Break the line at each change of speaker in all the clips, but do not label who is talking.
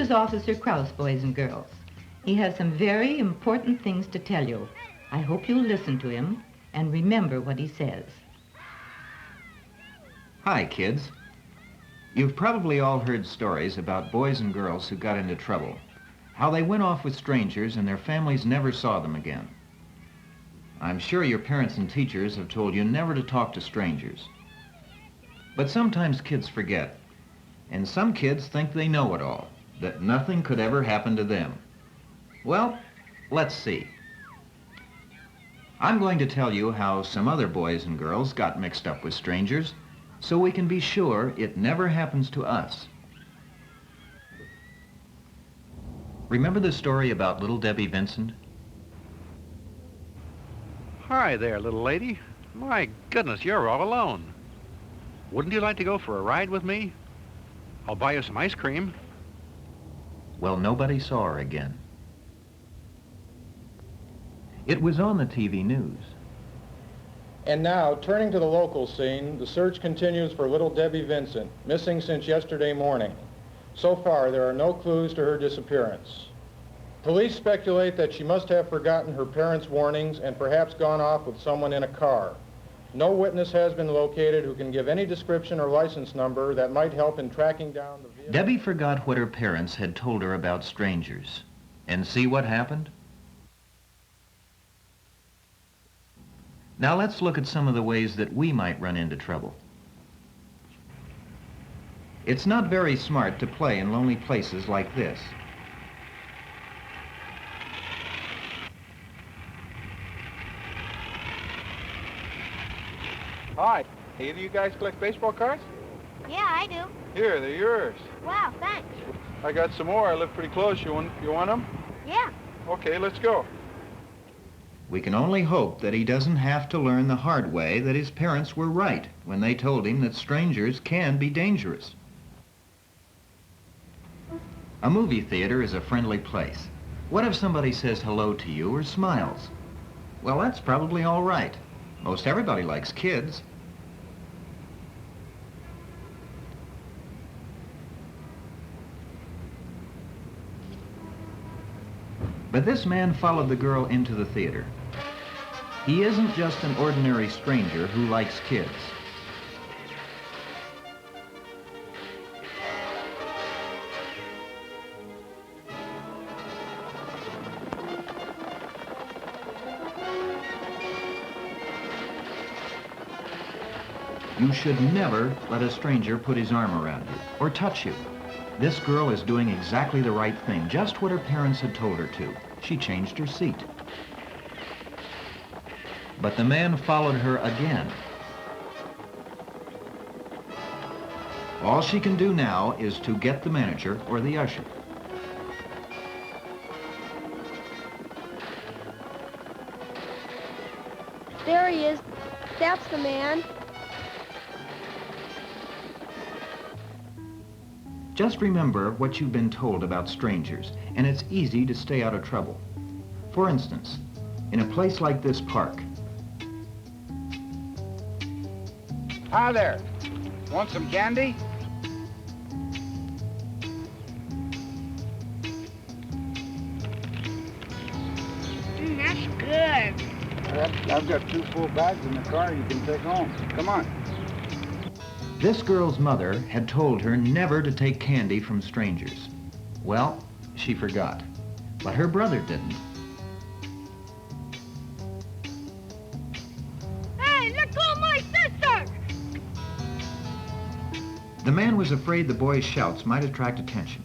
is Officer Kraus, boys and girls. He has some very important things to tell you. I hope you'll listen to him and remember what he says.
Hi, kids. You've probably all heard stories about boys and girls who got into trouble, how they went off with strangers and their families never saw them again. I'm sure your parents and teachers have told you never to talk to strangers. But sometimes kids forget, and some kids think they know it all, that nothing could ever happen to them. Well, let's see. I'm going to tell you how some other boys and girls got mixed up with strangers, so we can be sure it never happens to us. Remember the story about little Debbie Vincent?
Hi there, little lady. My goodness, you're all alone. Wouldn't you like to go for a ride with me? I'll buy you some ice cream.
Well, nobody saw her again. It was on the TV news.
And now, turning to the local scene, the search continues for little Debbie Vincent, missing since yesterday morning. So far, there are no clues to her disappearance. Police speculate that she must have forgotten her parents' warnings and perhaps gone off with someone in a car. No witness has been located who can give any description or license number that might help in tracking down the vehicle.
Debbie forgot what her parents had told her about strangers. And see what happened? Now let's look at some of the ways that we might run into trouble. It's not very smart to play in lonely places like this.
Hi. Hey, do you guys collect baseball cards?
Yeah, I do.
Here, they're yours.
Wow, thanks.
I got some more. I live pretty close. You want them?
Yeah.
Okay, let's go.
We can only hope that he doesn't have to learn the hard way that his parents were right when they told him that strangers can be dangerous. A movie theater is a friendly place. What if somebody says hello to you or smiles? Well, that's probably all right. Most everybody likes kids. But this man followed the girl into the theater. He isn't just an ordinary stranger who likes kids. You should never let a stranger put his arm around you or touch you. This girl is doing exactly the right thing, just what her parents had told her to. She changed her seat. But the man followed her again. All she can do now is to get the manager or the usher.
There he is. That's the man.
Just remember what you've been told about strangers, and it's easy to stay out of trouble. For instance, in a place like this park.
Hi there. Want some candy?
That's good.
I've got 2 full bags in the car you can take home. Come on.
This girl's mother had told her never to take candy from strangers. Well, she forgot, but her brother didn't.
Hey, let go of my sister!
The man was afraid the boy's shouts might attract attention.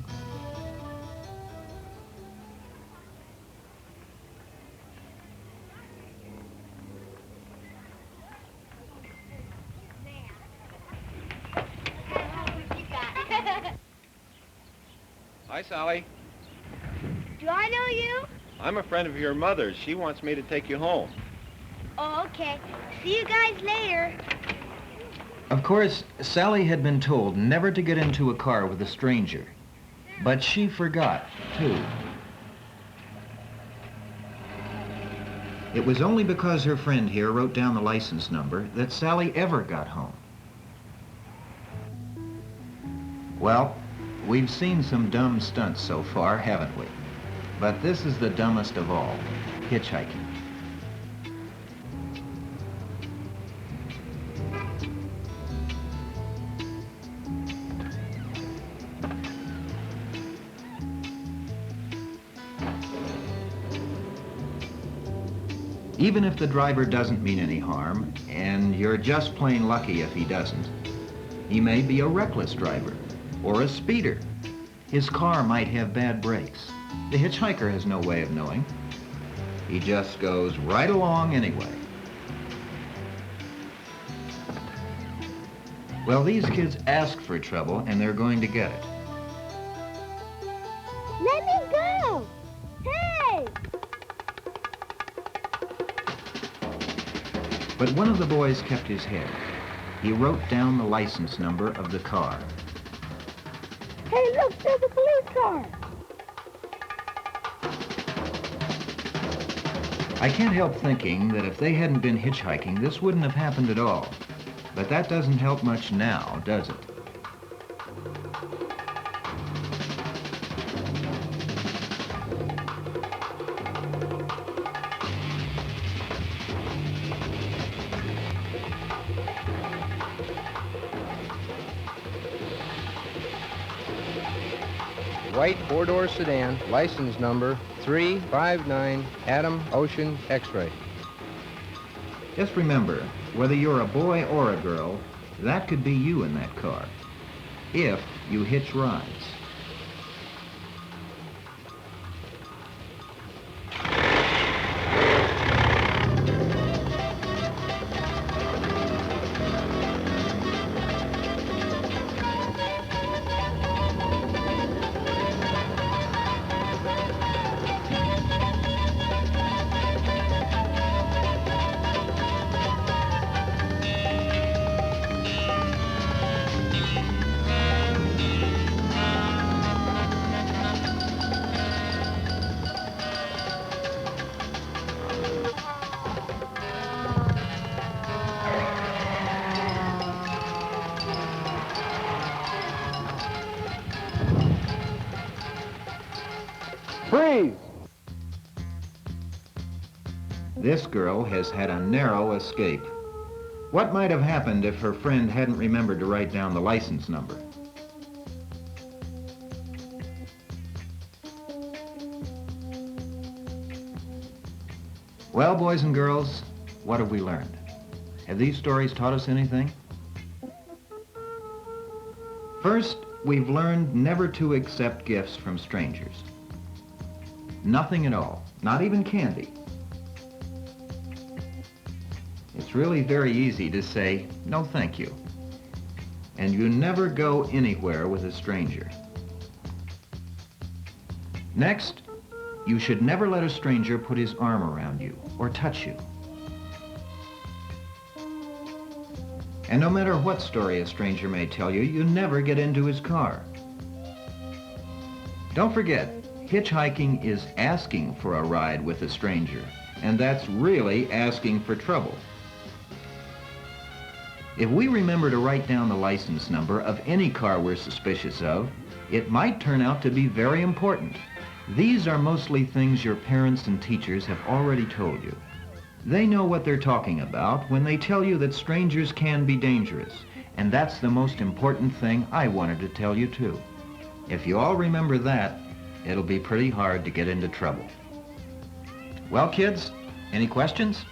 Hi, Sally.
Do I know you?
I'm a friend of your mother's. She wants me to take you home.
Oh, okay. See you guys later.
Of course, Sally had been told never to get into a car with a stranger, but she forgot, too. It was only because her friend here wrote down the license number that Sally ever got home. Well, We've seen some dumb stunts so far, haven't we? But this is the dumbest of all, hitchhiking. Even if the driver doesn't mean any harm, and you're just plain lucky if he doesn't, he may be a reckless driver or a speeder. His car might have bad brakes. The hitchhiker has no way of knowing. He just goes right along anyway. Well, these kids asked for trouble, and they're going to get it.
Let me go! Hey!
But one of the boys kept his head. He wrote down the license number of the car.
Hey, look, there's a police car!
I can't help thinking that if they hadn't been hitchhiking, this wouldn't have happened at all. But that doesn't help much now, does it?
White four-door sedan, license number 359 Adam Ocean X-ray.
Just remember, whether you're a boy or a girl, that could be you in that car, if you hitch rides.
Freeze!
This girl has had a narrow escape. What might have happened if her friend hadn't remembered to write down the license number? Well, boys and girls, what have we learned? Have these stories taught us anything? First, we've learned never to accept gifts from strangers. Nothing at all, not even candy. It's really very easy to say, no thank you. And you never go anywhere with a stranger. Next, you should never let a stranger put his arm around you or touch you. And no matter what story a stranger may tell you, you never get into his car. Don't forget, hitchhiking is asking for a ride with a stranger, and that's really asking for trouble. If we remember to write down the license number of any car we're suspicious of, it might turn out to be very important. These are mostly things your parents and teachers have already told you. They know what they're talking about when they tell you that strangers can be dangerous, and that's the most important thing I wanted to tell you too. If you all remember that, it'll be pretty hard to get into trouble. Well, kids, any questions?